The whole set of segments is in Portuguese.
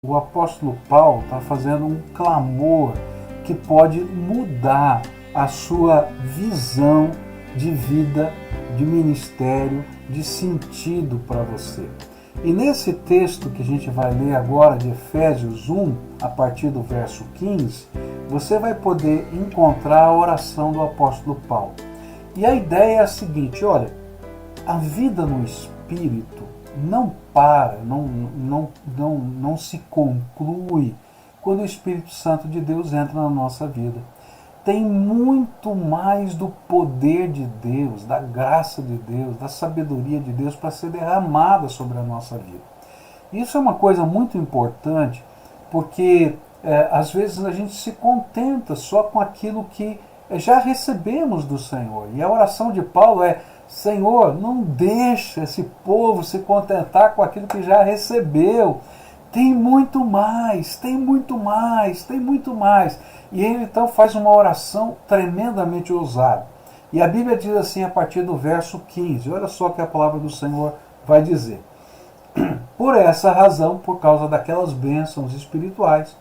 O apóstolo Paulo está fazendo um clamor que pode mudar a sua visão de vida, de ministério, de sentido para você. E nesse texto que a gente vai ler agora, de Efésios 1, a partir do verso 15, você vai poder encontrar a oração do apóstolo Paulo. E a ideia é a seguinte: olha, a vida no Espírito não para, não se conclui quando o Espírito Santo de Deus entra na nossa vida. Tem muito mais do poder de Deus, da graça de Deus, da sabedoria de Deus para ser derramada sobre a nossa vida. Isso é uma coisa muito importante, porque às vezes a gente se contenta só com aquilo que já recebemos do Senhor. E a oração de Paulo é: Senhor, não deixa esse povo se contentar com aquilo que já recebeu. Tem muito mais, tem muito mais, tem muito mais. E ele então faz uma oração tremendamente ousada. E a Bíblia diz assim a partir do verso 15, olha só o que a palavra do Senhor vai dizer. Por essa razão, por causa daquelas bênçãos espirituais,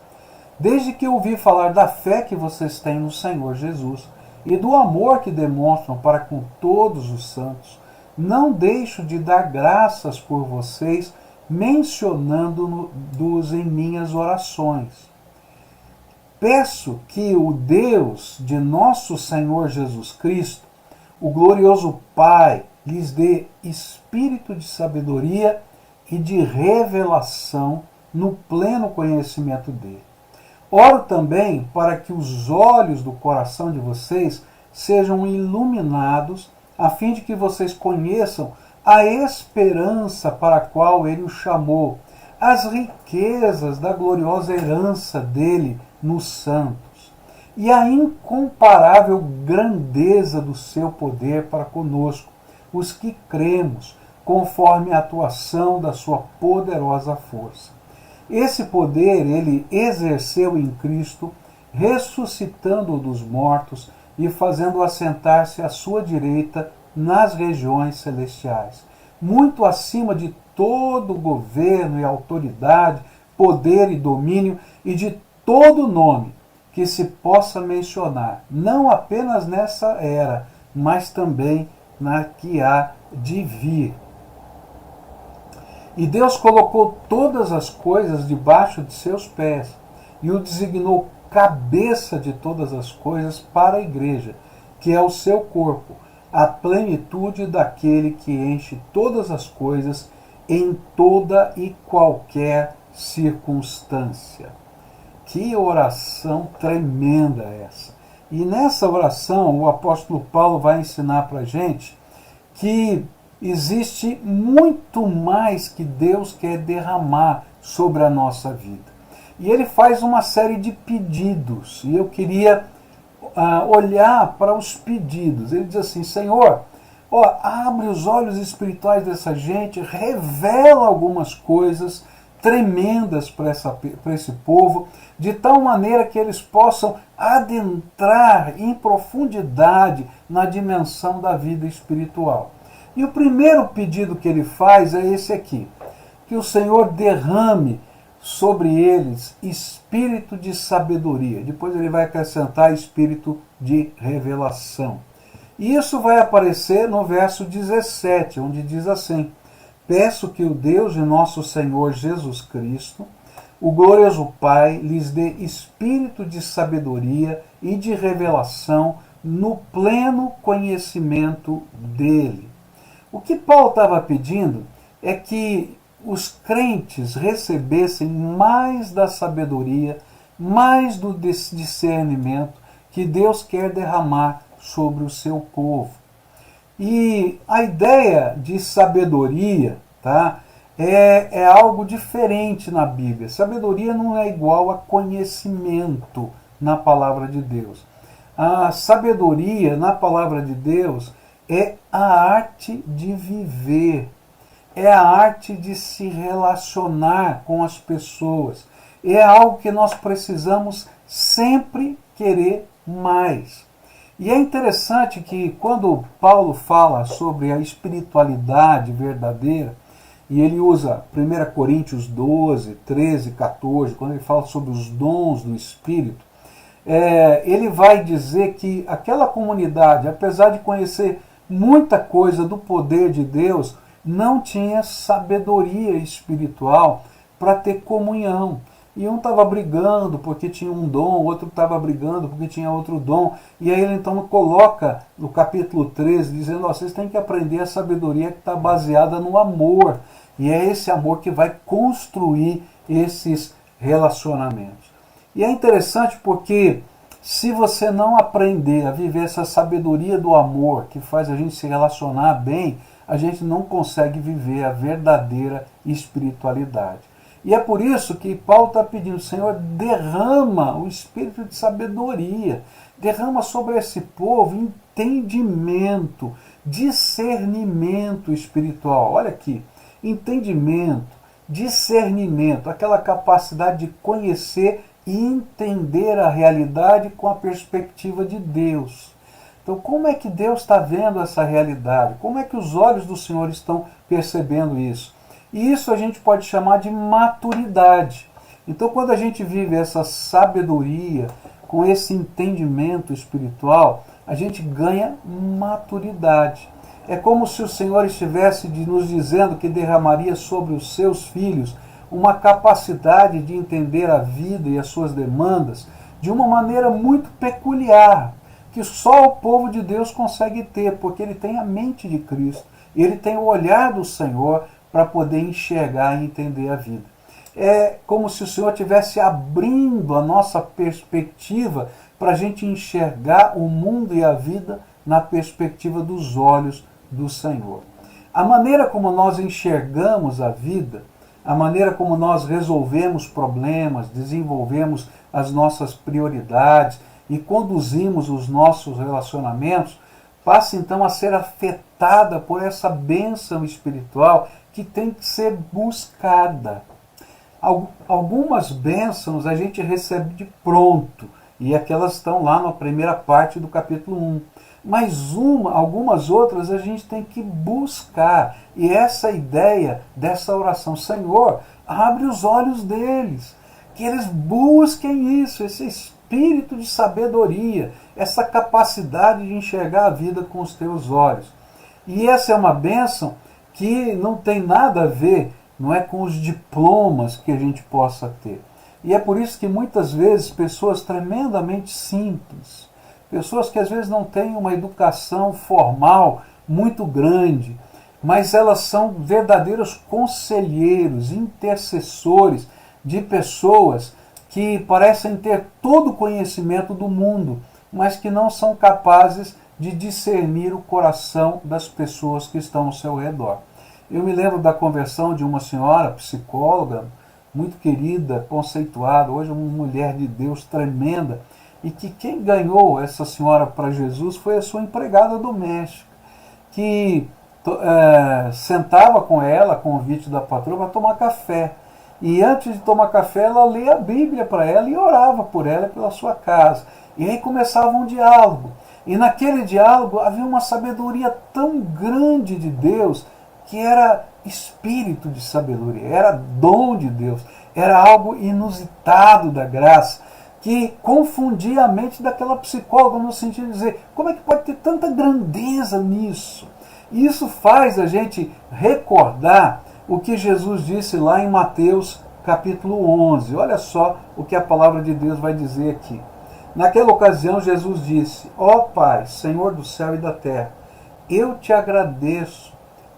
desde que ouvi falar da fé que vocês têm no Senhor Jesus e do amor que demonstram para com todos os santos, não deixo de dar graças por vocês, mencionando-os em minhas orações. Peço que o Deus de nosso Senhor Jesus Cristo, o glorioso Pai, lhes dê espírito de sabedoria e de revelação no pleno conhecimento dele. Oro também para que os olhos do coração de vocês sejam iluminados, a fim de que vocês conheçam a esperança para a qual ele os chamou, as riquezas da gloriosa herança dele nos santos, e a incomparável grandeza do seu poder para conosco, os que cremos, conforme a atuação da sua poderosa força. Esse poder ele exerceu em Cristo, ressuscitando-o dos mortos e fazendo assentar-se à sua direita nas regiões celestiais, muito acima de todo governo e autoridade, poder e domínio e de todo nome que se possa mencionar, não apenas nessa era, mas também na que há de vir. E Deus colocou todas as coisas debaixo de seus pés e o designou cabeça de todas as coisas para a igreja, que é o seu corpo, a plenitude daquele que enche todas as coisas em toda e qualquer circunstância. Que oração tremenda essa! E nessa oração o apóstolo Paulo vai ensinar para a gente que existe muito mais que Deus quer derramar sobre a nossa vida. E ele faz uma série de pedidos. E eu queria olhar para os pedidos. Ele diz assim: Senhor, abre os olhos espirituais dessa gente, revela algumas coisas tremendas para esse povo, de tal maneira que eles possam adentrar em profundidade na dimensão da vida espiritual. E o primeiro pedido que ele faz é esse aqui: que o Senhor derrame sobre eles espírito de sabedoria. Depois ele vai acrescentar espírito de revelação. E isso vai aparecer no verso 17, onde diz assim: peço que o Deus de nosso Senhor Jesus Cristo, o glorioso Pai, lhes dê espírito de sabedoria e de revelação no pleno conhecimento dele. O que Paulo estava pedindo é que os crentes recebessem mais da sabedoria, mais do discernimento que Deus quer derramar sobre o seu povo. E a ideia de sabedoria, tá, é algo diferente na Bíblia. Sabedoria não é igual a conhecimento na palavra de Deus. A sabedoria na palavra de Deus é a arte de viver, é a arte de se relacionar com as pessoas. É algo que nós precisamos sempre querer mais. E é interessante que quando Paulo fala sobre a espiritualidade verdadeira, e ele usa 1 Coríntios 12, 13, 14, quando ele fala sobre os dons do Espírito, ele vai dizer que aquela comunidade, apesar de conhecer muita coisa do poder de Deus, não tinha sabedoria espiritual para ter comunhão. E um estava brigando porque tinha um dom, o outro estava brigando porque tinha outro dom. E aí ele então coloca no capítulo 13, dizendo, vocês têm que aprender a sabedoria que está baseada no amor. E é esse amor que vai construir esses relacionamentos. E é interessante porque se você não aprender a viver essa sabedoria do amor, que faz a gente se relacionar bem, a gente não consegue viver a verdadeira espiritualidade. E é por isso que Paulo está pedindo, Senhor, derrama o espírito de sabedoria, derrama sobre esse povo entendimento, discernimento espiritual. Olha aqui, entendimento, discernimento, aquela capacidade de conhecer e entender a realidade com a perspectiva de Deus. Então, como é que Deus está vendo essa realidade? Como é que os olhos do Senhor estão percebendo isso? E isso a gente pode chamar de maturidade. Então, quando a gente vive essa sabedoria, com esse entendimento espiritual, a gente ganha maturidade. É como se o Senhor estivesse nos dizendo que derramaria sobre os seus filhos uma capacidade de entender a vida e as suas demandas de uma maneira muito peculiar, que só o povo de Deus consegue ter, porque ele tem a mente de Cristo, ele tem o olhar do Senhor para poder enxergar e entender a vida. É como se o Senhor estivesse abrindo a nossa perspectiva para a gente enxergar o mundo e a vida na perspectiva dos olhos do Senhor. A maneira como nós enxergamos a vida, a maneira como nós resolvemos problemas, desenvolvemos as nossas prioridades e conduzimos os nossos relacionamentos, passa então a ser afetada por essa bênção espiritual que tem que ser buscada. Algumas bênçãos a gente recebe de pronto, e aquelas estão lá na primeira parte do capítulo 1. Mas algumas outras a gente tem que buscar. E essa ideia dessa oração, Senhor, abre os olhos deles, que eles busquem isso, esse espírito de sabedoria, essa capacidade de enxergar a vida com os teus olhos. E essa é uma bênção que não tem nada a ver, não é, com os diplomas que a gente possa ter. E é por isso que muitas vezes pessoas tremendamente simples, pessoas que às vezes não têm uma educação formal muito grande, mas elas são verdadeiros conselheiros, intercessores de pessoas que parecem ter todo o conhecimento do mundo, mas que não são capazes de discernir o coração das pessoas que estão ao seu redor. Eu me lembro da conversão de uma senhora, psicóloga, muito querida, conceituada, hoje uma mulher de Deus tremenda, e que quem ganhou essa senhora para Jesus foi a sua empregada doméstica, que sentava com ela, a convite da patroa, para tomar café. E antes de tomar café, ela lia a Bíblia para ela e orava por ela e pela sua casa. E aí começava um diálogo. E naquele diálogo havia uma sabedoria tão grande de Deus, que era espírito de sabedoria, era dom de Deus, era algo inusitado da graça, que confundia a mente daquela psicóloga no sentido de dizer, como é que pode ter tanta grandeza nisso? E isso faz a gente recordar o que Jesus disse lá em Mateus capítulo 11. Olha só o que a palavra de Deus vai dizer aqui. Naquela ocasião Jesus disse, ó Pai, Senhor do céu e da terra, eu te agradeço,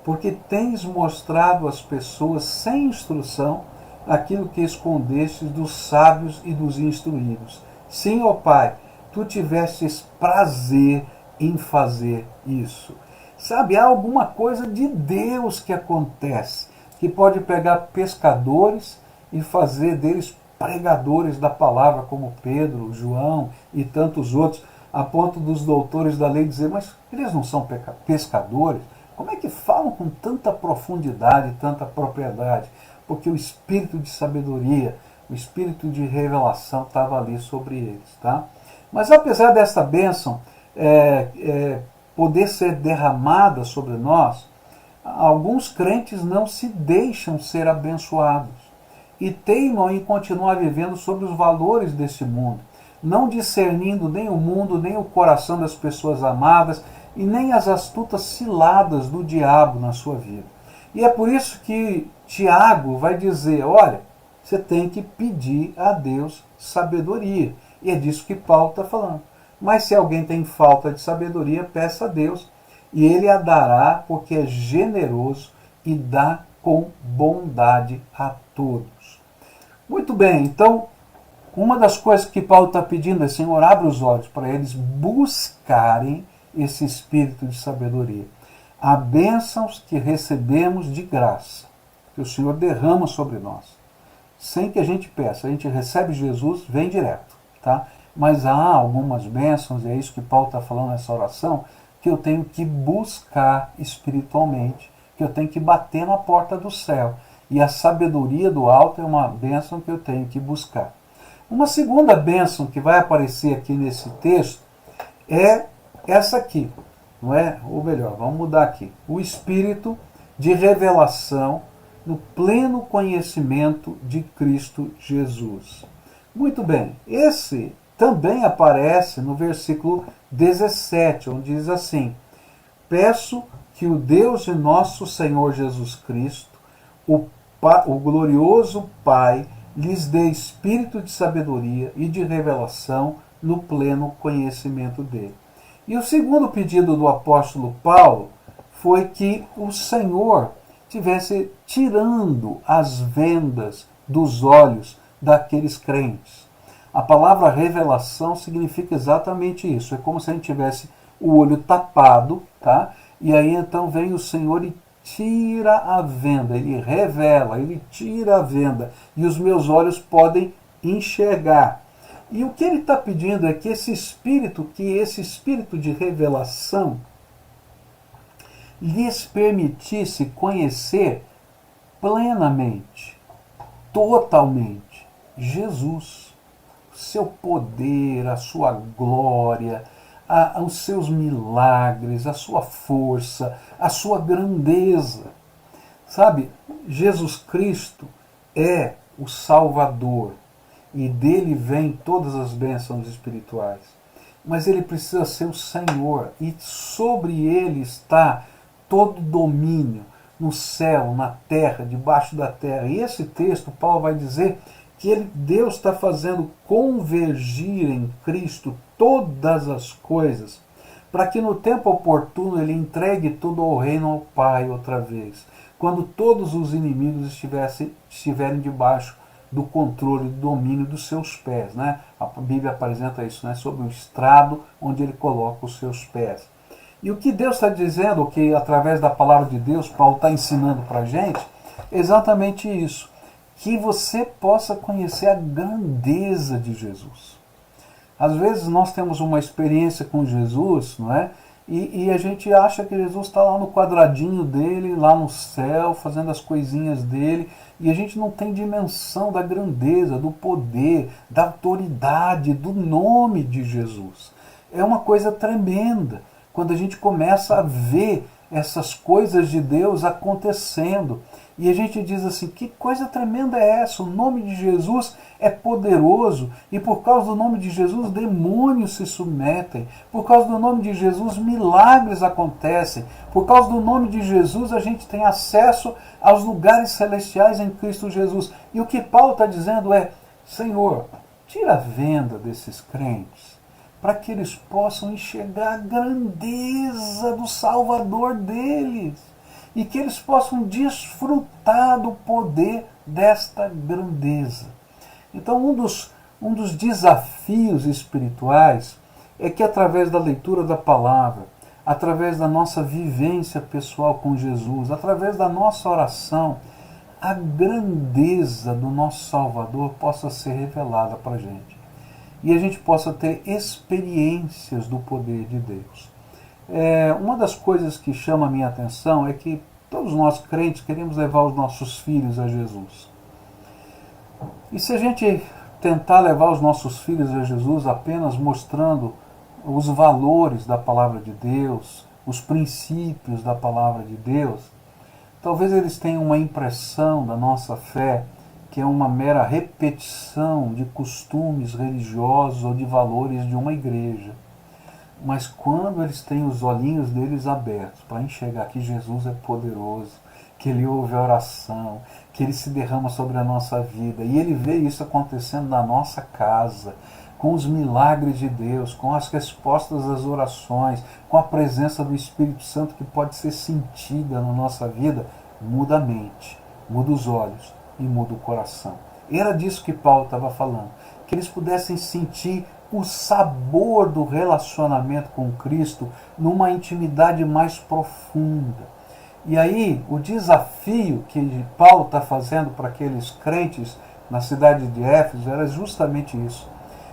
porque tens mostrado às pessoas sem instrução aquilo que escondestes dos sábios e dos instruídos. Sim, ó Pai, tu tivestes prazer em fazer isso. Sabe, há alguma coisa de Deus que acontece, que pode pegar pescadores e fazer deles pregadores da palavra, como Pedro, João e tantos outros, a ponto dos doutores da lei dizer, mas eles não são pescadores? Como é que falam com tanta profundidade, tanta propriedade? Porque o espírito de sabedoria, o espírito de revelação estava ali sobre eles. Tá? Mas apesar desta bênção poder ser derramada sobre nós, Alguns crentes não se deixam ser abençoados e teimam em continuar vivendo sobre os valores desse mundo, não discernindo nem o mundo, nem o coração das pessoas amadas e nem as astutas ciladas do diabo na sua vida. E é por isso que Tiago vai dizer, olha, você tem que pedir a Deus sabedoria. E é disso que Paulo está falando. Mas se alguém tem falta de sabedoria, peça a Deus, e Ele a dará, porque é generoso e dá com bondade a todos. Muito bem, então, uma das coisas que Paulo está pedindo é, Senhor, abre os olhos para eles buscarem esse espírito de sabedoria. Há bênçãos que recebemos de graça, que o Senhor derrama sobre nós, sem que a gente peça. A gente recebe Jesus, vem direto, tá? Mas há algumas bênçãos, e é isso que Paulo está falando nessa oração, que eu tenho que buscar espiritualmente, que eu tenho que bater na porta do céu. E a sabedoria do alto é uma bênção que eu tenho que buscar. Uma segunda bênção que vai aparecer aqui nesse texto é essa aqui, não é? Ou melhor, vamos mudar aqui. O espírito de revelação no pleno conhecimento de Cristo Jesus. Muito bem, esse também aparece no versículo 17, onde diz assim: peço que o Deus de nosso Senhor Jesus Cristo, o glorioso Pai, lhes dê espírito de sabedoria e de revelação no pleno conhecimento dele. E o segundo pedido do apóstolo Paulo foi que o Senhor tivesse tirando as vendas dos olhos daqueles crentes. A palavra revelação significa exatamente isso. É como se a gente tivesse o olho tapado, tá? E aí então vem o Senhor e tira a venda, ele revela, ele tira a venda, e os meus olhos podem enxergar. E o que ele está pedindo é que esse espírito de revelação lhes permitisse conhecer plenamente, totalmente, Jesus, o seu poder, a sua glória, os seus milagres, a sua força, a sua grandeza. Sabe, Jesus Cristo é o Salvador e dele vêm todas as bênçãos espirituais. Mas ele precisa ser o Senhor e sobre ele está todo domínio no céu, na terra, debaixo da terra. E esse texto, Paulo vai dizer que Deus está fazendo convergir em Cristo todas as coisas, para que no tempo oportuno ele entregue tudo ao reino ao Pai outra vez, quando todos os inimigos estiverem debaixo do controle, do domínio dos seus pés. Né? A Bíblia apresenta isso, né? Sobre o estrado onde ele coloca os seus pés. E o que Deus está dizendo, o que através da palavra de Deus Paulo está ensinando para a gente, é exatamente isso. Que você possa conhecer a grandeza de Jesus. Às vezes nós temos uma experiência com Jesus, não é? E a gente acha que Jesus está lá no quadradinho dele, lá no céu, fazendo as coisinhas dele, e a gente não tem dimensão da grandeza, do poder, da autoridade, do nome de Jesus. É uma coisa tremenda quando a gente começa a ver essas coisas de Deus acontecendo. E a gente diz assim, que coisa tremenda é essa? O nome de Jesus é poderoso e por causa do nome de Jesus demônios se submetem. Por causa do nome de Jesus milagres acontecem. Por causa do nome de Jesus a gente tem acesso aos lugares celestiais em Cristo Jesus. E o que Paulo está dizendo é, Senhor, tira a venda desses crentes para que eles possam enxergar a grandeza do Salvador deles. E que eles possam desfrutar do poder desta grandeza. Então, um dos desafios espirituais é que através da leitura da palavra, através da nossa vivência pessoal com Jesus, através da nossa oração, a grandeza do nosso Salvador possa ser revelada para a gente. E a gente possa ter experiências do poder de Deus. Uma das coisas que chama a minha atenção é que todos nós crentes queremos levar os nossos filhos a Jesus. E se a gente tentar levar os nossos filhos a Jesus apenas mostrando os valores da palavra de Deus, os princípios da palavra de Deus, Talvez eles tenham uma impressão da nossa fé que é uma mera repetição de costumes religiosos ou de valores de uma igreja. Mas quando eles têm os olhinhos deles abertos para enxergar que Jesus é poderoso, que Ele ouve a oração, que Ele se derrama sobre a nossa vida, e Ele vê isso acontecendo na nossa casa, com os milagres de Deus, com as respostas às orações, com a presença do Espírito Santo que pode ser sentida na nossa vida, muda a mente, muda os olhos e muda o coração. Era disso que Paulo estava falando, que eles pudessem sentir o sabor do relacionamento com Cristo numa intimidade mais profunda. E aí, o desafio que Paulo está fazendo para aqueles crentes na cidade de Éfeso era justamente isso.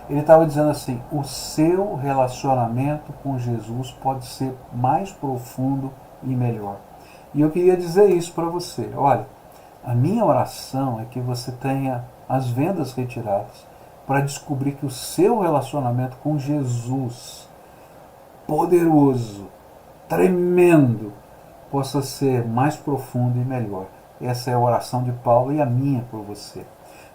Ele estava dizendo assim, o seu relacionamento com Jesus pode ser mais profundo e melhor. E eu queria dizer isso para você. Olha, a minha oração é que você tenha as vendas retiradas para descobrir que o seu relacionamento com Jesus, poderoso, tremendo, possa ser mais profundo e melhor. Essa é a oração de Paulo e a minha por você.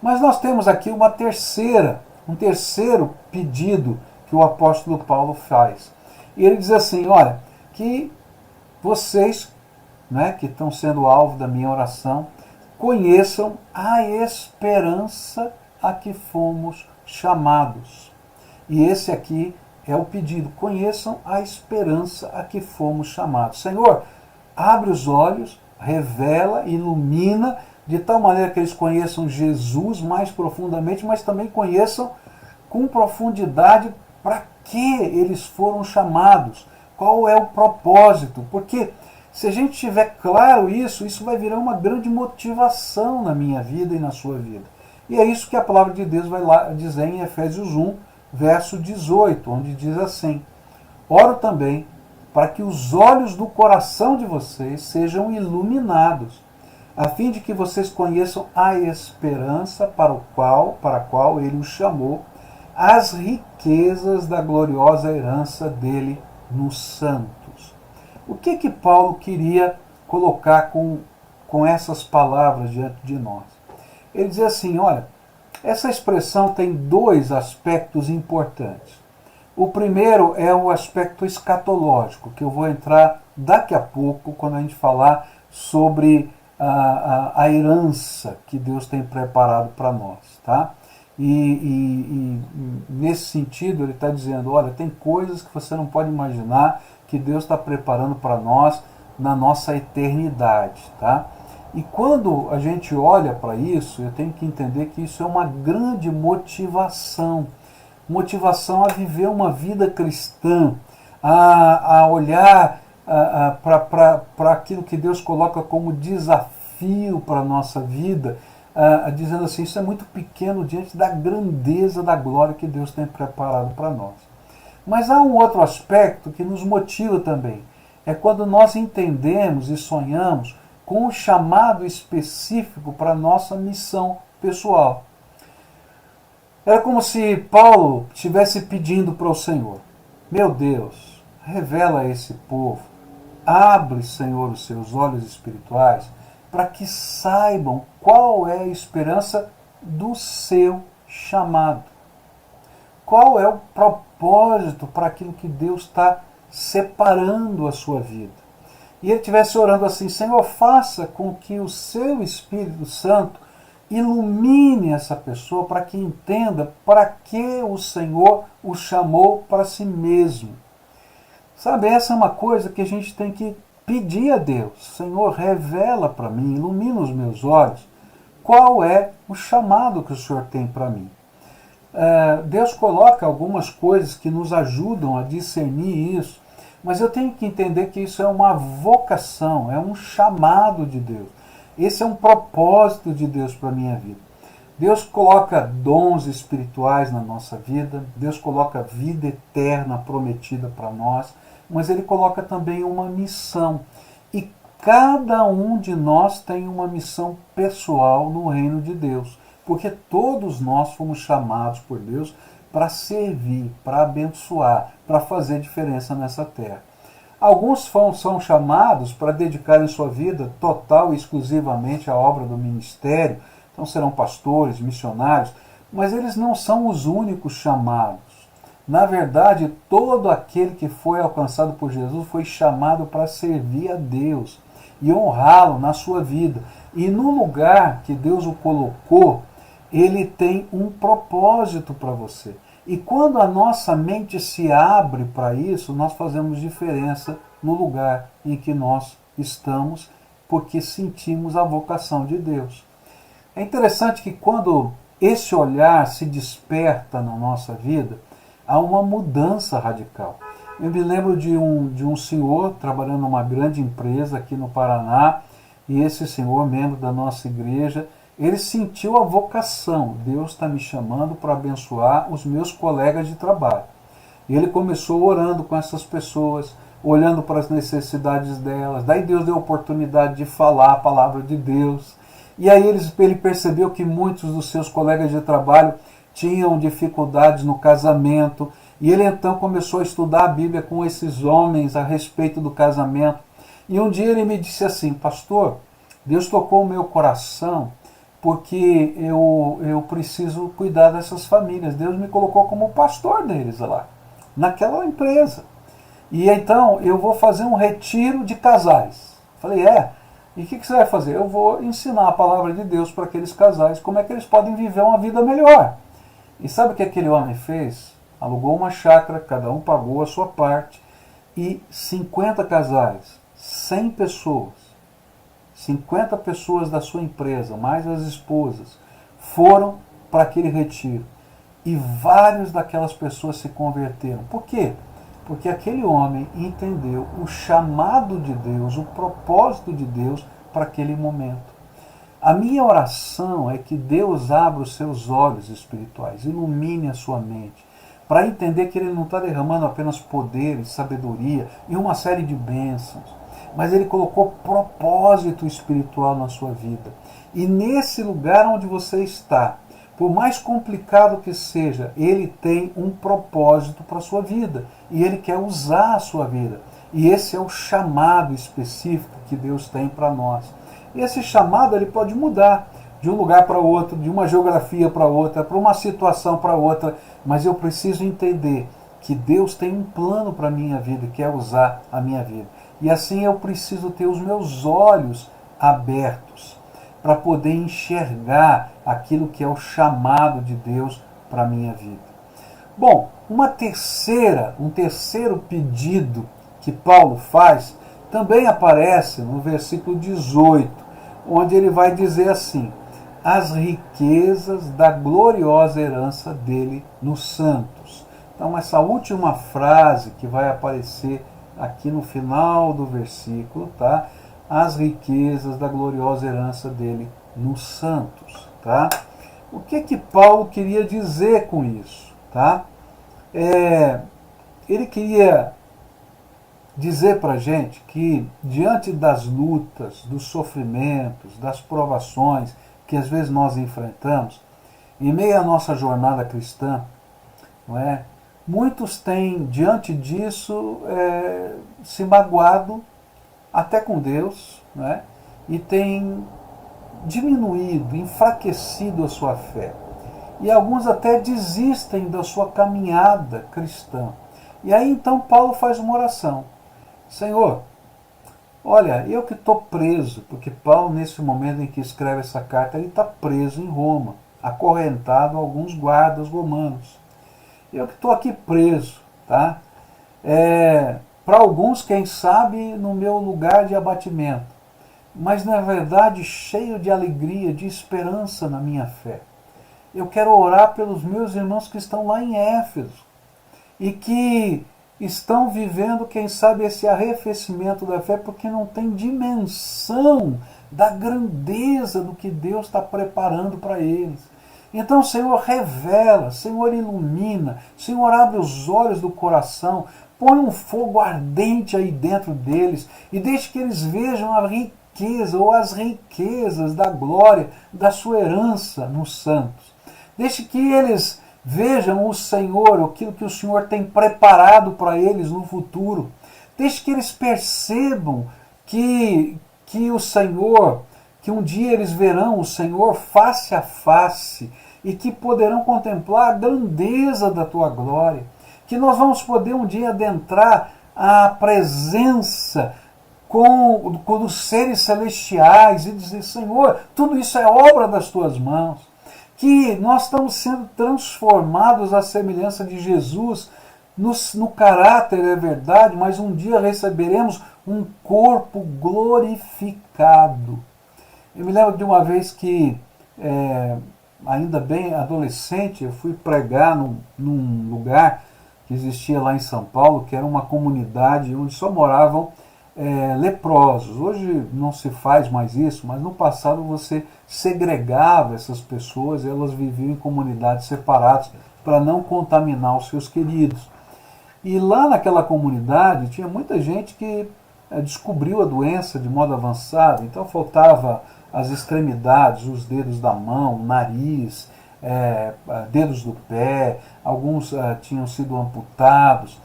Mas nós temos aqui um terceiro pedido que o apóstolo Paulo faz. E ele diz assim, olha, que vocês, né, que estão sendo alvo da minha oração, conheçam a esperança a que fomos chamados. E esse aqui é o pedido, conheçam a esperança a que fomos chamados. Senhor, abre os olhos, revela, ilumina, de tal maneira que eles conheçam Jesus mais profundamente, mas também conheçam com profundidade para que eles foram chamados, qual é o propósito, porque se a gente tiver claro isso, isso vai virar uma grande motivação na minha vida e na sua vida. E é isso que a palavra de Deus vai lá dizer em Efésios 1, verso 18, onde diz assim, oro também para que os olhos do coração de vocês sejam iluminados, a fim de que vocês conheçam a esperança para a qual ele os chamou, as riquezas da gloriosa herança dele nos santos. O que Paulo queria colocar com essas palavras diante de nós? Ele diz assim, olha, essa expressão tem dois aspectos importantes. O primeiro é o aspecto escatológico, que eu vou entrar daqui a pouco, quando a gente falar sobre a herança que Deus tem preparado para nós. Tá? E nesse sentido ele está dizendo, olha, tem coisas que você não pode imaginar que Deus está preparando para nós na nossa eternidade. Tá? E quando a gente olha para isso, eu tenho que entender que isso é uma grande motivação a viver uma vida cristã, a olhar para aquilo que Deus coloca como desafio para a nossa vida, dizendo assim, isso é muito pequeno diante da grandeza da glória que Deus tem preparado para nós. Mas há um outro aspecto que nos motiva também, é quando nós entendemos e sonhamos com um chamado específico para a nossa missão pessoal. Era como se Paulo estivesse pedindo para o Senhor, meu Deus, revela a esse povo, abre, Senhor, os seus olhos espirituais, para que saibam qual é a esperança do seu chamado. Qual é o propósito para aquilo que Deus está separando a sua vida. E ele estivesse orando assim, Senhor, faça com que o seu Espírito Santo ilumine essa pessoa para que entenda para que o Senhor o chamou para si mesmo. Sabe, essa é uma coisa que a gente tem que pedir a Deus. Senhor, revela para mim, ilumina os meus olhos, qual é o chamado que o Senhor tem para mim. Deus coloca algumas coisas que nos ajudam a discernir isso, mas eu tenho que entender que isso é uma vocação, é um chamado de Deus. Esse é um propósito de Deus para a minha vida. Deus coloca dons espirituais na nossa vida, Deus coloca vida eterna prometida para nós, mas Ele coloca também uma missão. E cada um de nós tem uma missão pessoal no reino de Deus, porque todos nós fomos chamados por Deus para servir, para abençoar, para fazer diferença nessa terra. Alguns são chamados para dedicarem sua vida total e exclusivamente à obra do ministério, então serão pastores, missionários, mas eles não são os únicos chamados. Na verdade, todo aquele que foi alcançado por Jesus foi chamado para servir a Deus e honrá-lo na sua vida. E no lugar que Deus o colocou, ele tem um propósito para você. E quando a nossa mente se abre para isso, nós fazemos diferença no lugar em que nós estamos, porque sentimos a vocação de Deus. É interessante que quando esse olhar se desperta na nossa vida, há uma mudança radical. Eu me lembro de um senhor trabalhando numa grande empresa aqui no Paraná, e esse senhor, membro da nossa igreja, ele sentiu a vocação. Deus está me chamando para abençoar os meus colegas de trabalho. E ele começou orando com essas pessoas, olhando para as necessidades delas. Daí Deus deu a oportunidade de falar a palavra de Deus. E aí ele percebeu que muitos dos seus colegas de trabalho tinham dificuldades no casamento. E ele então começou a estudar a Bíblia com esses homens a respeito do casamento. E um dia ele me disse assim: pastor, Deus tocou o meu coração porque eu preciso cuidar dessas famílias. Deus me colocou como pastor deles lá, naquela empresa. E então eu vou fazer um retiro de casais. Falei, e o que você vai fazer? Eu vou ensinar a palavra de Deus para aqueles casais, como é que eles podem viver uma vida melhor. E sabe o que aquele homem fez? Alugou uma chácara, cada um pagou a sua parte, e 50 casais, 100 pessoas, 50 pessoas da sua empresa, mais as esposas, foram para aquele retiro. E vários daquelas pessoas se converteram. Por quê? Porque aquele homem entendeu o chamado de Deus, o propósito de Deus para aquele momento. A minha oração é que Deus abra os seus olhos espirituais, ilumine a sua mente, para entender que Ele não está derramando apenas poder e sabedoria e uma série de bênçãos, mas Ele colocou propósito espiritual na sua vida. E nesse lugar onde você está, por mais complicado que seja, Ele tem um propósito para a sua vida. E Ele quer usar a sua vida. E esse é o chamado específico que Deus tem para nós. E esse chamado ele pode mudar de um lugar para outro, de uma geografia para outra, para uma situação para outra. Mas eu preciso entender que Deus tem um plano para a minha vida, que é usar a minha vida. E assim eu preciso ter os meus olhos abertos para poder enxergar aquilo que é o chamado de Deus para a minha vida. Bom, um terceiro pedido que Paulo faz também aparece no versículo 18, onde ele vai dizer assim: as riquezas da gloriosa herança dele nos santos. Então essa última frase que vai aparecer aqui no final do versículo, tá? As riquezas da gloriosa herança dele nos santos, tá? O que Paulo queria dizer com isso, tá? Ele queria dizer para a gente que diante das lutas, dos sofrimentos, das provações que às vezes nós enfrentamos, em meio à nossa jornada cristã, não é? Muitos têm, diante disso, se magoado até com Deus, né? E têm diminuído, enfraquecido a sua fé. E alguns até desistem da sua caminhada cristã. E aí então Paulo faz uma oração: Senhor, olha, eu que estou preso, porque Paulo, nesse momento em que escreve essa carta, ele está preso em Roma, acorrentado a alguns guardas romanos. Eu que estou aqui preso, tá? Para alguns, quem sabe, no meu lugar de abatimento, mas na verdade cheio de alegria, de esperança na minha fé. Eu quero orar pelos meus irmãos que estão lá em Éfeso e que estão vivendo, quem sabe, esse arrefecimento da fé porque não tem dimensão da grandeza do que Deus está preparando para eles. Então, Senhor, revela, Senhor, ilumina, Senhor, abre os olhos do coração, põe um fogo ardente aí dentro deles e deixe que eles vejam a riqueza ou as riquezas da glória da sua herança nos santos. Deixe que eles vejam o Senhor, aquilo que o Senhor tem preparado para eles no futuro. Deixe que eles percebam que o Senhor, que um dia eles verão o Senhor face a face e que poderão contemplar a grandeza da tua glória. Que nós vamos poder um dia adentrar a presença com os seres celestiais e dizer, Senhor, tudo isso é obra das tuas mãos. Que nós estamos sendo transformados à semelhança de Jesus, no caráter é verdade, mas um dia receberemos um corpo glorificado. Eu me lembro de uma vez que, ainda bem adolescente, eu fui pregar num lugar que existia lá em São Paulo, que era uma comunidade onde só moravam leprosos. Hoje não se faz mais isso, mas no passado você segregava essas pessoas e elas viviam em comunidades separadas para não contaminar os seus queridos. E lá naquela comunidade tinha muita gente que descobriu a doença de modo avançado, então faltava as extremidades, os dedos da mão, nariz, dedos do pé, alguns tinham sido amputados.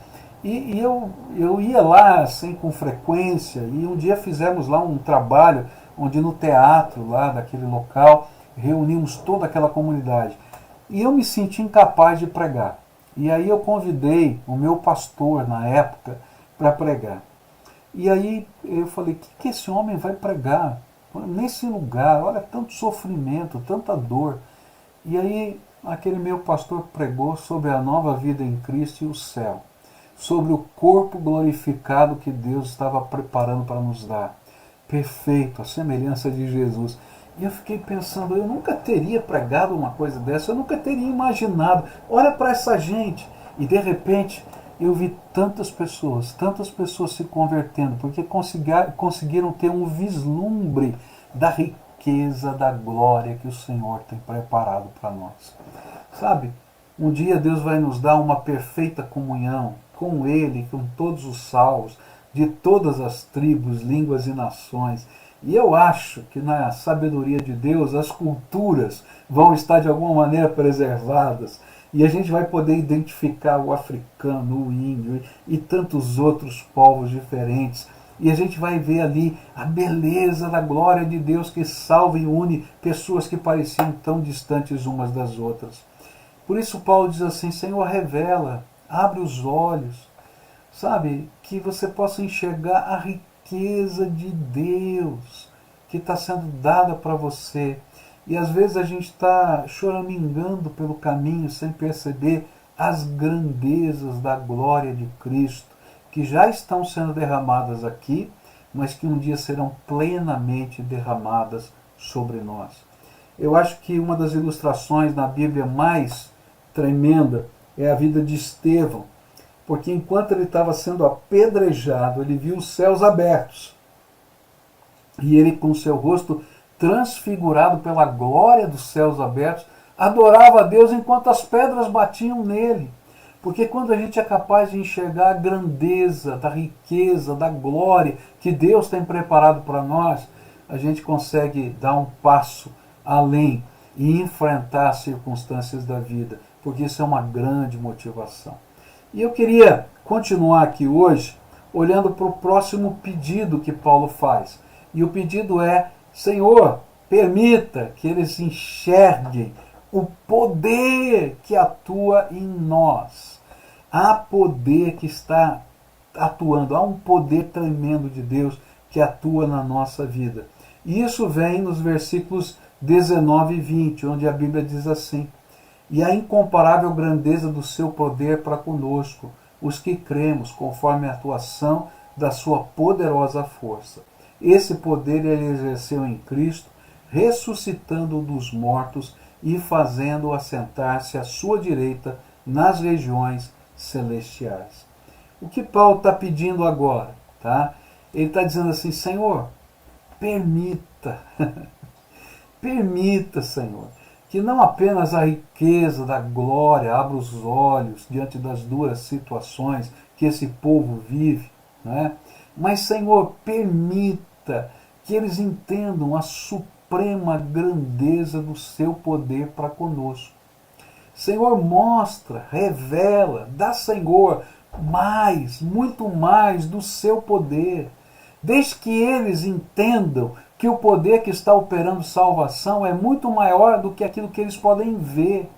E eu ia lá assim, com frequência, e um dia fizemos lá um trabalho onde no teatro lá daquele local reunimos toda aquela comunidade. E eu me senti incapaz de pregar. E aí eu convidei o meu pastor na época para pregar. E aí eu falei, o que esse homem vai pregar? Nesse lugar, olha, tanto sofrimento, tanta dor. E aí aquele meu pastor pregou sobre a nova vida em Cristo e o céu. Sobre o corpo glorificado que Deus estava preparando para nos dar. Perfeito, a semelhança de Jesus. E eu fiquei pensando, eu nunca teria pregado uma coisa dessa, eu nunca teria imaginado. Olha para essa gente. E de repente eu vi tantas pessoas se convertendo, porque conseguiram ter um vislumbre da riqueza, da glória que o Senhor tem preparado para nós. Sabe, um dia Deus vai nos dar uma perfeita comunhão com Ele, com todos os salvos, de todas as tribos, línguas e nações. E eu acho que na sabedoria de Deus as culturas vão estar de alguma maneira preservadas. E a gente vai poder identificar o africano, o índio e tantos outros povos diferentes. E a gente vai ver ali a beleza da glória de Deus que salva e une pessoas que pareciam tão distantes umas das outras. Por isso Paulo diz assim, Senhor, revela, abre os olhos, sabe, que você possa enxergar a riqueza de Deus que está sendo dada para você. E às vezes a gente está choramingando pelo caminho sem perceber as grandezas da glória de Cristo, que já estão sendo derramadas aqui, mas que um dia serão plenamente derramadas sobre nós. Eu acho que uma das ilustrações na Bíblia mais tremenda é a vida de Estevão, porque enquanto ele estava sendo apedrejado, ele viu os céus abertos, e ele com seu rosto transfigurado pela glória dos céus abertos, adorava a Deus enquanto as pedras batiam nele. Porque quando a gente é capaz de enxergar a grandeza, da riqueza, da glória que Deus tem preparado para nós, a gente consegue dar um passo além e enfrentar as circunstâncias da vida, porque isso é uma grande motivação. E eu queria continuar aqui hoje olhando para o próximo pedido que Paulo faz. E o pedido é, Senhor, permita que eles enxerguem o poder que atua em nós. Há poder que está atuando, há um poder tremendo de Deus que atua na nossa vida. E isso vem nos versículos 19 e 20, onde a Bíblia diz assim, e a incomparável grandeza do seu poder para conosco, os que cremos, conforme a atuação da sua poderosa força. Esse poder ele exerceu em Cristo, ressuscitando-o dos mortos e fazendo-o assentar-se à sua direita nas regiões celestiais. O que Paulo está pedindo agora? Tá? Ele está dizendo assim, Senhor, permita, permita, Senhor, que não apenas a riqueza da glória abra os olhos diante das duras situações que esse povo vive, né? Mas, Senhor, permita que eles entendam a suprema grandeza do seu poder para conosco. Senhor, mostra, revela, dá, Senhor, mais, muito mais do seu poder. Desde que eles entendam que o poder que está operando salvação é muito maior do que aquilo que eles podem ver.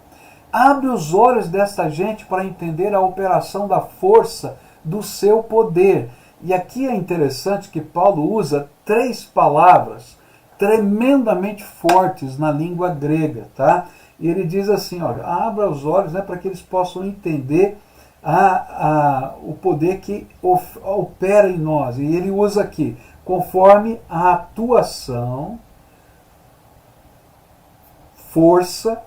Abre os olhos dessa gente para entender a operação da força do seu poder. E aqui é interessante que Paulo usa 3 palavras tremendamente fortes na língua grega, tá? E ele diz assim, olha, abra os olhos, né, para que eles possam entender o poder que opera em nós. E ele usa aqui, conforme a atuação, força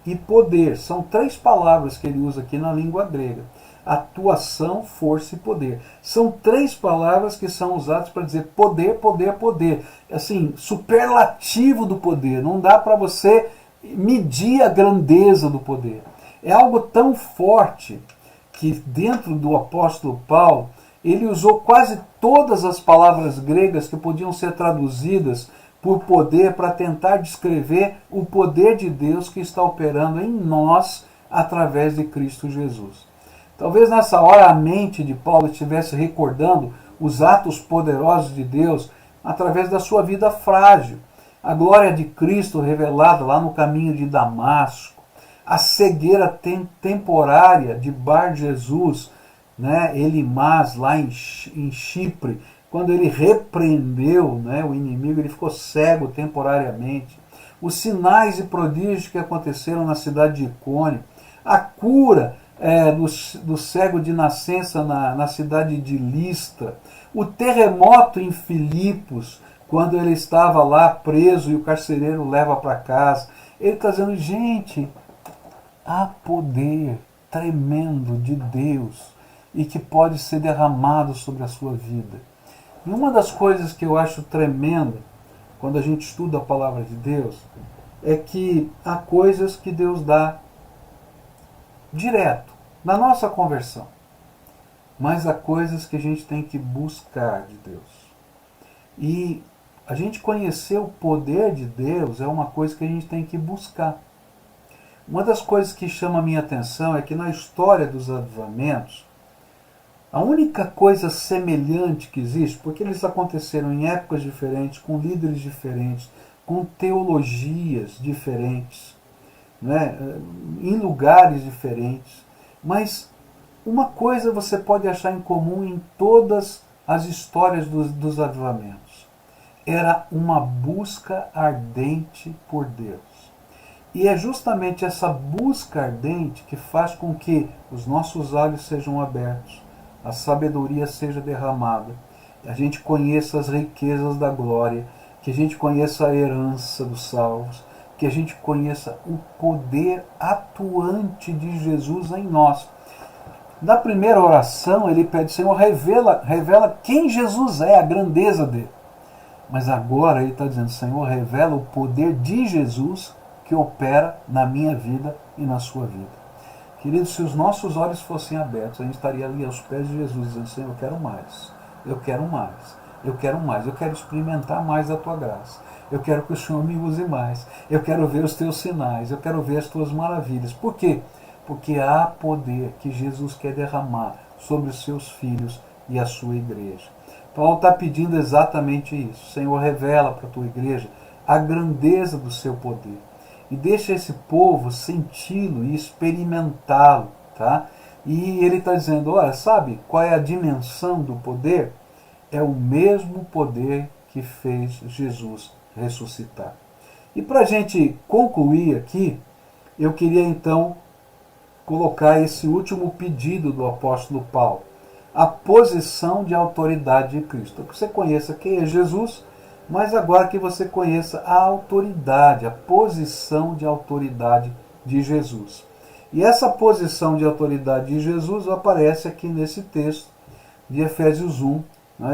e poder. São 3 palavras que ele usa aqui na língua grega. Atuação, força e poder. São 3 palavras que são usadas para dizer poder, poder, poder. Assim, superlativo do poder. Não dá para você medir a grandeza do poder. É algo tão forte que dentro do apóstolo Paulo, ele usou quase todas as palavras gregas que podiam ser traduzidas por poder para tentar descrever o poder de Deus que está operando em nós através de Cristo Jesus. Talvez nessa hora a mente de Paulo estivesse recordando os atos poderosos de Deus através da sua vida frágil. A glória de Cristo revelada lá no caminho de Damasco, a cegueira temporária de Bar Jesus, né, Elimás, lá em Chipre, quando ele repreendeu, né, o inimigo, ele ficou cego temporariamente. Os sinais e prodígios que aconteceram na cidade de Icônio, a cura do cego de nascença na cidade de Listra, o terremoto em Filipos, quando ele estava lá preso e o carcereiro o leva para casa. Ele está dizendo, gente, há poder tremendo de Deus e que pode ser derramado sobre a sua vida. E uma das coisas que eu acho tremenda quando a gente estuda a palavra de Deus é que há coisas que Deus dá direto na nossa conversão, mas há coisas que a gente tem que buscar de Deus. E a gente conhecer o poder de Deus é uma coisa que a gente tem que buscar. Uma das coisas que chama a minha atenção é que na história dos avivamentos, a única coisa semelhante que existe, porque eles aconteceram em épocas diferentes, com líderes diferentes, com teologias diferentes, né, em lugares diferentes, mas uma coisa você pode achar em comum em todas as histórias dos avivamentos. Era uma busca ardente por Deus. E é justamente essa busca ardente que faz com que os nossos olhos sejam abertos, a sabedoria seja derramada, a gente conheça as riquezas da glória, que a gente conheça a herança dos salvos, que a gente conheça o poder atuante de Jesus em nós. Na primeira oração ele pede, Senhor, revela quem Jesus é, a grandeza dele. Mas agora ele está dizendo, Senhor, revela o poder de Jesus que opera na minha vida e na sua vida. Queridos, se os nossos olhos fossem abertos, a gente estaria ali aos pés de Jesus, dizendo, Senhor, eu quero mais, eu quero mais, eu quero mais, eu quero experimentar mais da tua graça, eu quero que o Senhor me use mais, eu quero ver os teus sinais, eu quero ver as tuas maravilhas. Por quê? Porque há poder que Jesus quer derramar sobre os seus filhos e a sua igreja. Paulo está pedindo exatamente isso. Senhor, revela para a tua igreja a grandeza do seu poder. E deixa esse povo senti-lo e experimentá-lo. Tá? E ele está dizendo, olha, sabe qual é a dimensão do poder? É o mesmo poder que fez Jesus ressuscitar. E para a gente concluir aqui, eu queria então colocar esse último pedido do apóstolo Paulo. A posição de autoridade de Cristo. Que você conheça quem é Jesus, mas agora que você conheça a autoridade, a posição de autoridade de Jesus. E essa posição de autoridade de Jesus aparece aqui nesse texto de Efésios 1,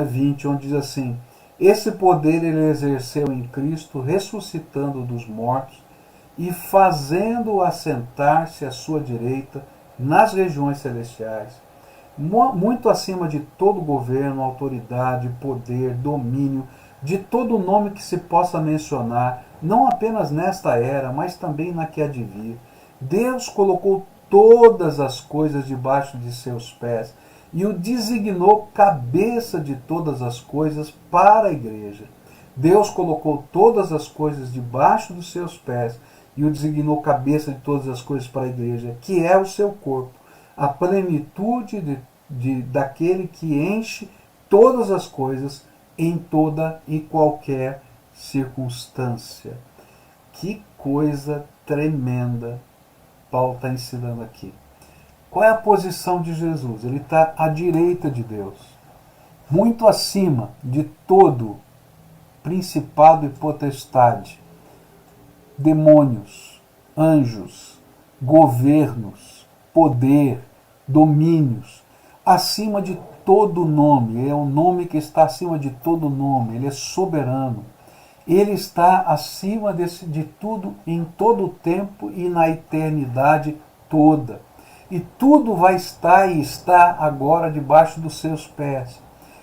20, onde diz assim, esse poder ele exerceu em Cristo, ressuscitando dos mortos e fazendo-o assentar-se à sua direita nas regiões celestiais, muito acima de todo governo, autoridade, poder, domínio, de todo nome que se possa mencionar, não apenas nesta era, mas também na que há de vir. Deus colocou todas as coisas debaixo de seus pés e o designou cabeça de todas as coisas para a igreja. Deus colocou todas as coisas debaixo dos seus pés e o designou cabeça de todas as coisas para a igreja, que é o seu corpo, a plenitude daquele que enche todas as coisas em toda e qualquer circunstância. Que coisa tremenda Paulo está ensinando aqui. Qual é a posição de Jesus? Ele está à direita de Deus, muito acima de todo principado e potestade, demônios, anjos, governos, poder, domínios, acima de todo nome. É o nome que está acima de todo nome. Ele é soberano. Ele está acima de tudo, em todo o tempo e na eternidade toda. E tudo vai estar e está agora debaixo dos seus pés.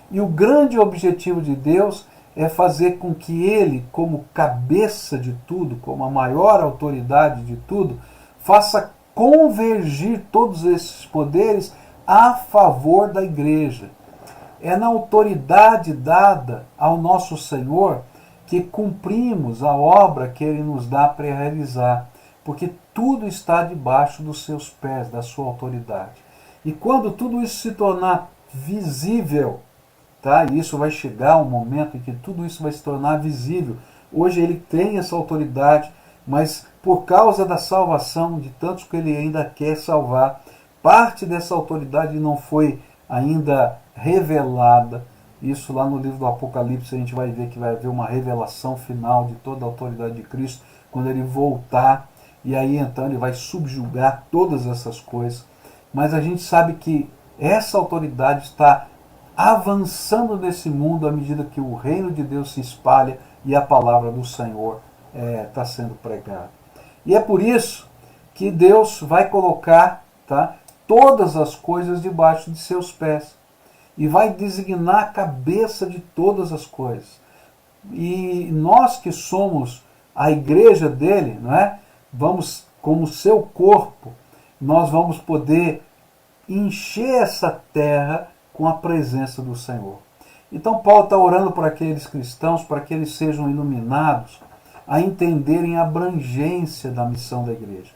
E o grande objetivo de Deus é fazer com que ele, como cabeça de tudo, como a maior autoridade de tudo, faça convergir todos esses poderes a favor da igreja. É na autoridade dada ao nosso Senhor que cumprimos a obra que ele nos dá para realizar, porque tudo está debaixo dos seus pés, da sua autoridade. E quando tudo isso se tornar visível, tá? E isso vai chegar um momento em que tudo isso vai se tornar visível. Hoje ele tem essa autoridade, mas por causa da salvação de tantos que ele ainda quer salvar, parte dessa autoridade não foi ainda revelada. Isso lá no livro do Apocalipse a gente vai ver que vai haver uma revelação final de toda a autoridade de Cristo quando ele voltar, e aí então ele vai subjugar todas essas coisas. Mas a gente sabe que essa autoridade está avançando nesse mundo à medida que o reino de Deus se espalha e a palavra do Senhor está sendo pregada. E é por isso que Deus vai colocar, tá, todas as coisas debaixo de seus pés e vai designar a cabeça de todas as coisas. E nós que somos a igreja dele, não é? Vamos, como seu corpo, nós vamos poder encher essa terra com a presença do Senhor. Então Paulo está orando por aqueles cristãos, para que eles sejam iluminados a entenderem a abrangência da missão da igreja.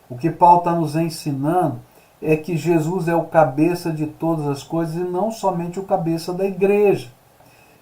O que Paulo está nos ensinando é que Jesus é o cabeça de todas as coisas e não somente o cabeça da igreja.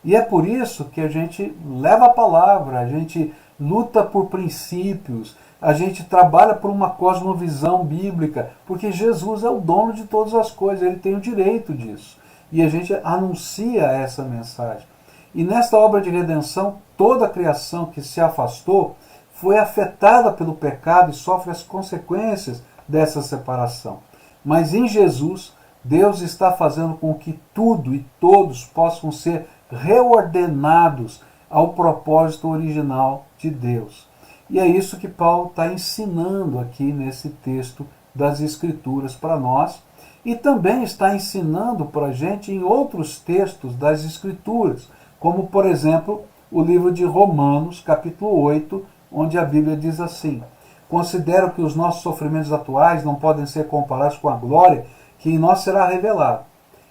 E é por isso que a gente leva a palavra, a gente luta por princípios, a gente trabalha por uma cosmovisão bíblica, porque Jesus é o dono de todas as coisas, ele tem o direito disso. E a gente anuncia essa mensagem. E nesta obra de redenção, toda a criação que se afastou foi afetada pelo pecado e sofre as consequências dessa separação. Mas em Jesus, Deus está fazendo com que tudo e todos possam ser reordenados ao propósito original de Deus. E é isso que Paulo está ensinando aqui nesse texto das Escrituras para nós, e também está ensinando para a gente em outros textos das Escrituras, como, por exemplo, o livro de Romanos, capítulo 8, onde a Bíblia diz assim: considero que os nossos sofrimentos atuais não podem ser comparados com a glória que em nós será revelada.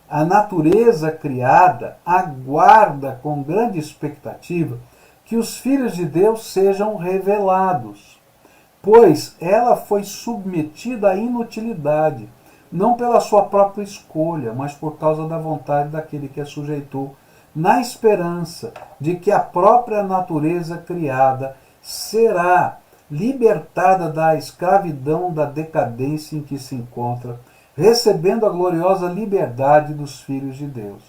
A natureza criada aguarda com grande expectativa que os filhos de Deus sejam revelados, pois ela foi submetida à inutilidade, não pela sua própria escolha, mas por causa da vontade daquele que a sujeitou, na esperança de que a própria natureza criada será libertada da escravidão da decadência em que se encontra, recebendo a gloriosa liberdade dos filhos de Deus.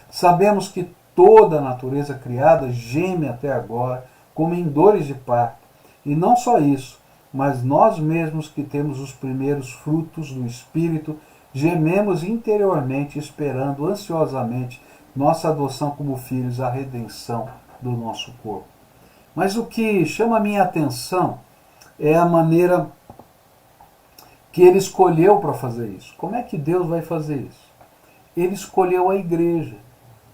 Sabemos que toda a natureza criada geme até agora, como em dores de parto. E não só isso, mas nós mesmos que temos os primeiros frutos do Espírito, gememos interiormente, esperando ansiosamente nossa adoção como filhos, a redenção do nosso corpo. Mas o que chama a minha atenção é a maneira que ele escolheu para fazer isso. Como é que Deus vai fazer isso? Ele escolheu a igreja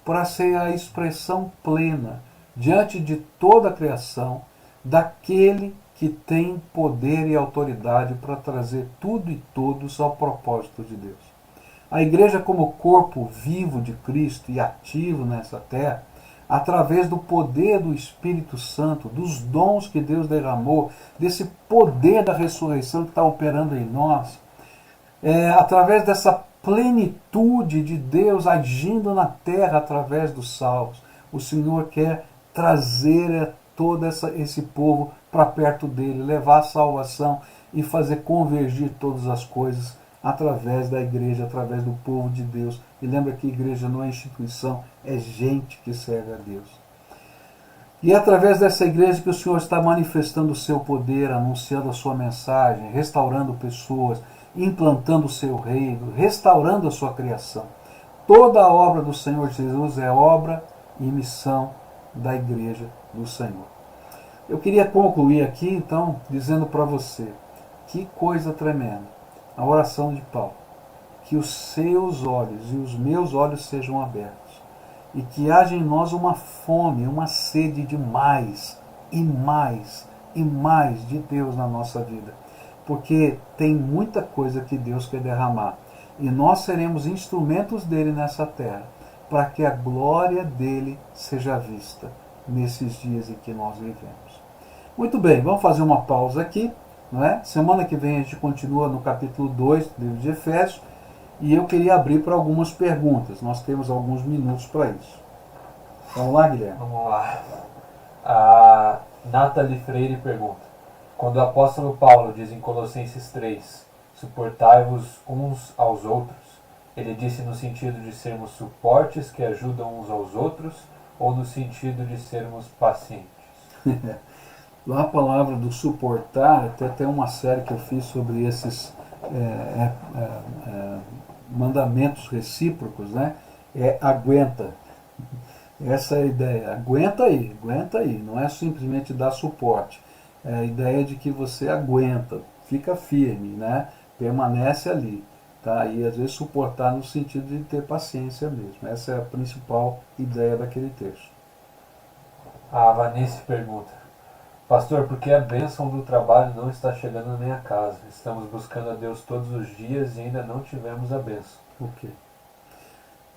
para ser a expressão plena, diante de toda a criação, daquele que tem poder e autoridade para trazer tudo e todos ao propósito de Deus. A igreja, como corpo vivo de Cristo e ativo nessa terra, através do poder do Espírito Santo, dos dons que Deus derramou, desse poder da ressurreição que está operando em nós, através dessa plenitude de Deus agindo na terra através dos salvos, o Senhor quer trazer todo esse povo para perto dele, levar a salvação e fazer convergir todas as coisas através da igreja, através do povo de Deus. E lembra que a igreja não é instituição, é gente que serve a Deus. E é através dessa igreja que o Senhor está manifestando o seu poder, anunciando a sua mensagem, restaurando pessoas, implantando o seu reino, restaurando a sua criação. Toda a obra do Senhor Jesus é obra e missão da igreja do Senhor. Eu queria concluir aqui, então, dizendo para você, que coisa tremenda, a oração de Paulo. Que os seus olhos e os meus olhos sejam abertos, e que haja em nós uma fome, uma sede de mais, e mais, e mais de Deus na nossa vida. Porque tem muita coisa que Deus quer derramar, e nós seremos instrumentos dele nessa terra, para que a glória dele seja vista nesses dias em que nós vivemos. Muito bem, vamos fazer uma pausa aqui, não é? Semana que vem a gente continua no capítulo 2 do livro de Efésios, e eu queria abrir para algumas perguntas. Nós temos alguns minutos para isso. Vamos lá, Guilherme? Vamos lá. A Nathalie Freire pergunta: quando o apóstolo Paulo diz em Colossenses 3, suportai-vos uns aos outros, ele disse no sentido de sermos suportes que ajudam uns aos outros, ou no sentido de sermos pacientes? Lá a palavra do suportar, tem uma série que eu fiz sobre esses mandamentos recíprocos, né? Aguenta. Essa é a ideia. Aguenta aí. Não é simplesmente dar suporte. É a ideia de que você aguenta, fica firme, né? Permanece ali. Tá? E às vezes suportar no sentido de ter paciência mesmo. Essa é a principal ideia daquele texto. A Vanessa pergunta: pastor, por que a bênção do trabalho não está chegando na minha casa? Estamos buscando a Deus todos os dias e ainda não tivemos a bênção. Por quê?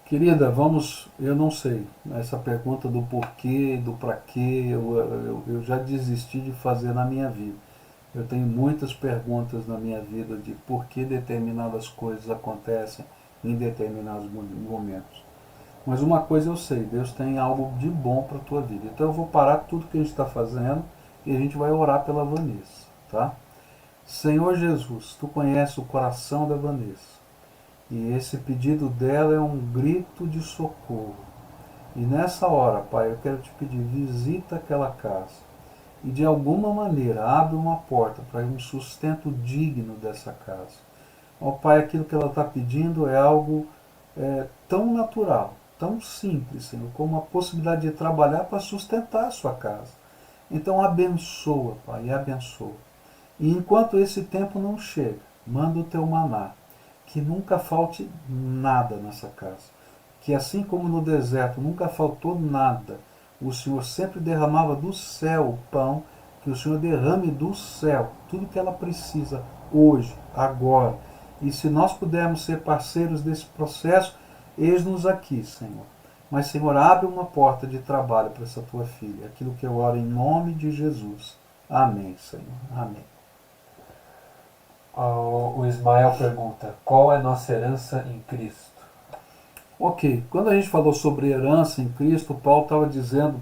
Querida, eu não sei. Essa pergunta do porquê, do para quê, eu já desisti de fazer na minha vida. Eu tenho muitas perguntas na minha vida de por que determinadas coisas acontecem em determinados momentos. Mas uma coisa eu sei, Deus tem algo de bom para a tua vida. Então eu vou parar tudo que a gente está fazendo e a gente vai orar pela Vanessa, tá? Senhor Jesus, tu conheces o coração da Vanessa. E esse pedido dela é um grito de socorro. E nessa hora, Pai, eu quero te pedir, visita aquela casa. E de alguma maneira, abre uma porta para um sustento digno dessa casa. Ó Pai, aquilo que ela está pedindo é algo tão natural, tão simples, Senhor, como a possibilidade de trabalhar para sustentar a sua casa. Então abençoa, Pai, abençoa. E enquanto esse tempo não chega, manda o teu maná, que nunca falte nada nessa casa. Que assim como no deserto nunca faltou nada, o Senhor sempre derramava do céu o pão, que o Senhor derrame do céu tudo que ela precisa hoje, agora. E se nós pudermos ser parceiros desse processo, eis-nos aqui, Senhor. Mas, Senhor, abre uma porta de trabalho para essa tua filha. Aquilo que eu oro em nome de Jesus. Amém, Senhor. Amém. O Ismael pergunta: qual é a nossa herança em Cristo? Ok, quando a gente falou sobre herança em Cristo, Paulo estava dizendo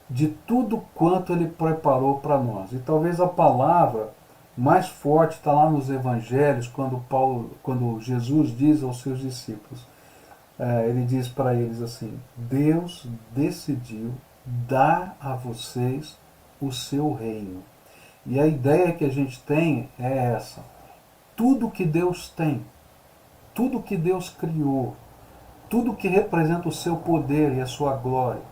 de tudo quanto ele preparou para nós. E talvez a palavra mais forte está lá nos evangelhos, quando Jesus diz aos seus discípulos, ele diz para eles assim: Deus decidiu dar a vocês o seu reino. E a ideia que a gente tem é essa: tudo que Deus tem, tudo que Deus criou, tudo que representa o seu poder e a sua glória,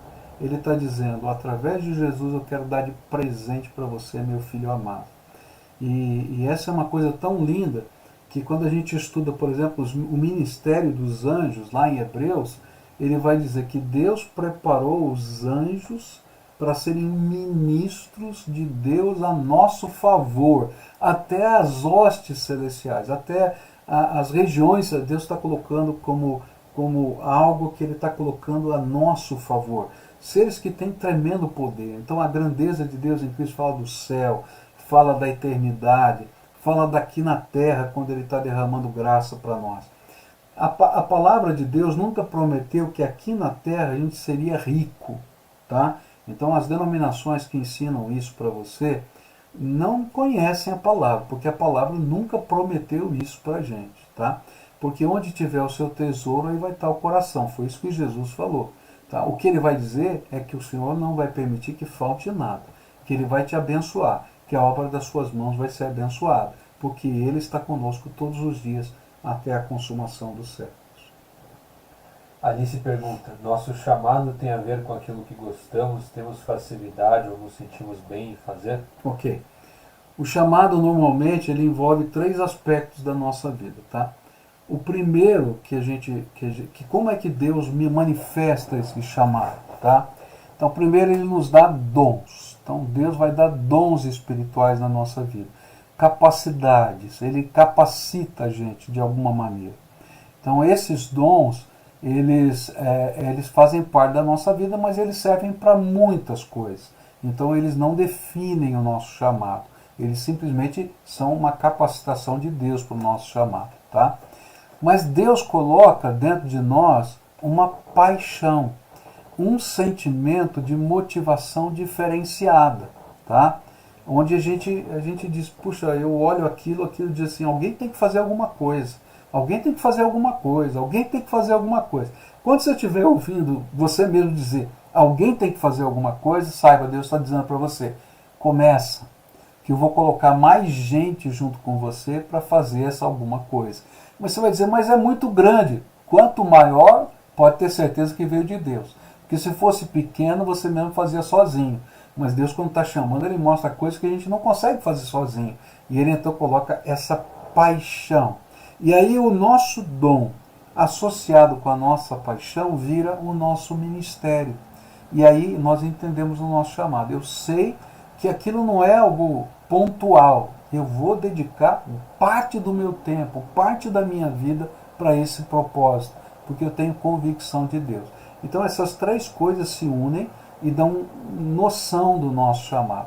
ele está dizendo: através de Jesus eu quero dar de presente para você, meu filho amado. E essa é uma coisa tão linda que quando a gente estuda, por exemplo, o ministério dos anjos, lá em Hebreus, ele vai dizer que Deus preparou os anjos para serem ministros de Deus a nosso favor, até as hostes celestiais, até as regiões, Deus está colocando como algo que Ele está colocando a nosso favor. Seres que têm tremendo poder. Então a grandeza de Deus em Cristo fala do céu, fala da eternidade, fala daqui na terra, quando Ele está derramando graça para nós. A palavra de Deus nunca prometeu que aqui na terra a gente seria rico, tá? Então as denominações que ensinam isso para você não conhecem a palavra, porque a palavra nunca prometeu isso para a gente, tá? Porque onde tiver o seu tesouro, aí vai estar o coração. Foi isso que Jesus falou. Tá? O que Ele vai dizer é que o Senhor não vai permitir que falte nada, que Ele vai te abençoar, que a obra das suas mãos vai ser abençoada, porque Ele está conosco todos os dias até a consumação dos séculos. Alice pergunta, nosso chamado tem a ver com aquilo que gostamos, temos facilidade ou nos sentimos bem em fazer? Ok. O chamado normalmente ele envolve 3 aspectos da nossa vida, tá? O primeiro que como é que Deus me manifesta esse chamado, tá? Então primeiro Ele nos dá dons. Então Deus vai dar dons espirituais na nossa vida, capacidades. Ele capacita a gente de alguma maneira. Então esses dons eles fazem parte da nossa vida, mas eles servem para muitas coisas. Então eles não definem o nosso chamado. Eles simplesmente são uma capacitação de Deus para o nosso chamado, tá? Mas Deus coloca dentro de nós uma paixão, um sentimento de motivação diferenciada, tá? Onde a gente diz, puxa, eu olho aquilo diz assim, alguém tem que fazer alguma coisa, alguém tem que fazer alguma coisa, alguém tem que fazer alguma coisa. Quando você estiver ouvindo você mesmo dizer, alguém tem que fazer alguma coisa, saiba, Deus está dizendo para você, começa, que eu vou colocar mais gente junto com você para fazer essa alguma coisa. Mas você vai dizer, mas é muito grande. Quanto maior, pode ter certeza que veio de Deus. Porque se fosse pequeno, você mesmo fazia sozinho. Mas Deus, quando está chamando, Ele mostra coisas que a gente não consegue fazer sozinho. E Ele então coloca essa paixão. E aí o nosso dom, associado com a nossa paixão, vira o nosso ministério. E aí nós entendemos o nosso chamado. Eu sei que aquilo não é algo pontual. Eu vou dedicar parte do meu tempo, parte da minha vida para esse propósito, porque eu tenho convicção de Deus. Então essas 3 coisas se unem e dão noção do nosso chamado.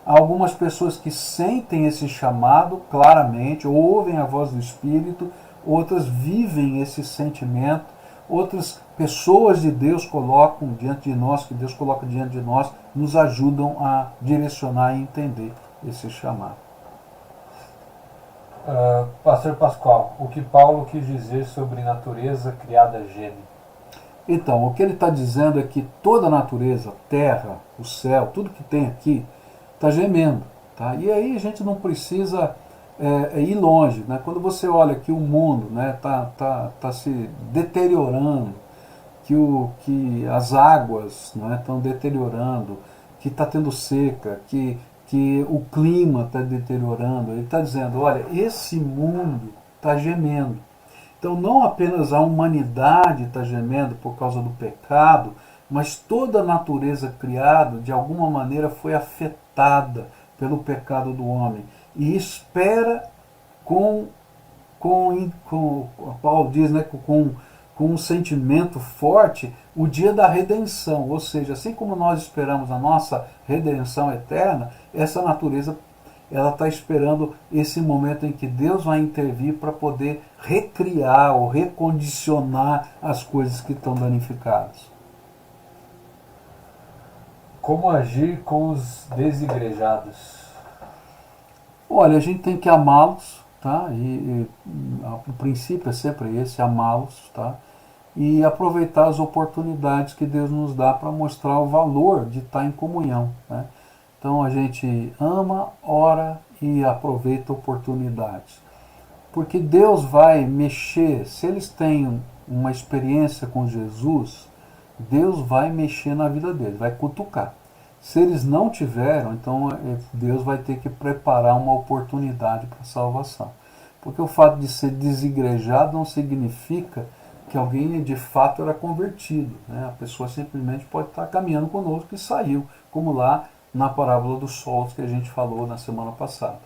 Há algumas pessoas que sentem esse chamado claramente, ouvem a voz do Espírito, outras vivem esse sentimento, outras pessoas de Deus colocam diante de nós, que Deus coloca diante de nós, nos ajudam a direcionar e entender esse chamado. Pastor Pascoal, o que Paulo quis dizer sobre natureza criada geme? Então, o que ele está dizendo é que toda a natureza, terra, o céu, tudo que tem aqui, está gemendo. Tá? E aí a gente não precisa ir longe. Né? Quando você olha que o mundo tá se deteriorando, que as águas estão deteriorando, que está tendo seca, que o clima está deteriorando, ele está dizendo, olha, esse mundo está gemendo. Então não apenas a humanidade está gemendo por causa do pecado, mas toda a natureza criada, de alguma maneira, foi afetada pelo pecado do homem. E espera Paulo diz, com um sentimento forte, o dia da redenção. Ou seja, assim como nós esperamos a nossa redenção eterna, essa natureza ela está esperando esse momento em que Deus vai intervir para poder recriar ou recondicionar as coisas que estão danificadas. Como agir com os desigrejados? Olha, a gente tem que amá-los, tá? O princípio é sempre esse, amá-los, tá? E aproveitar as oportunidades que Deus nos dá para mostrar o valor de estar em comunhão, né? Então a gente ama, ora e aproveita oportunidades. Porque Deus vai mexer, se eles têm uma experiência com Jesus, Deus vai mexer na vida deles, vai cutucar. Se eles não tiveram, então Deus vai ter que preparar uma oportunidade para a salvação. Porque o fato de ser desigrejado não significa que alguém de fato era convertido, né? A pessoa simplesmente pode estar caminhando conosco e saiu, como lá na parábola dos solos que a gente falou na semana passada.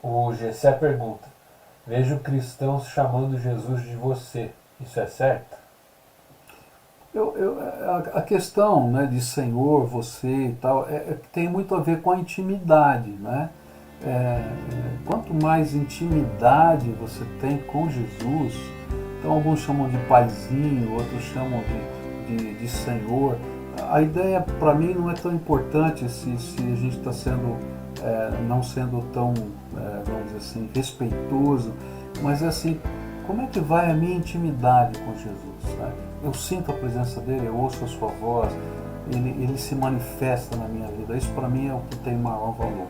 O Gessé pergunta: vejo cristãos chamando Jesus de você. Isso é certo? A questão, né, de Senhor, você e tal, tem muito a ver com a intimidade, né? Quanto mais intimidade você tem com Jesus, então alguns chamam de paizinho, outros chamam de Senhor. A ideia para mim não é tão importante se a gente está sendo, não sendo tão, vamos dizer assim, respeitoso, mas é assim, como é que vai a minha intimidade com Jesus? Né? Eu sinto a presença dele, eu ouço a sua voz, ele se manifesta na minha vida. Isso para mim é o que tem maior valor.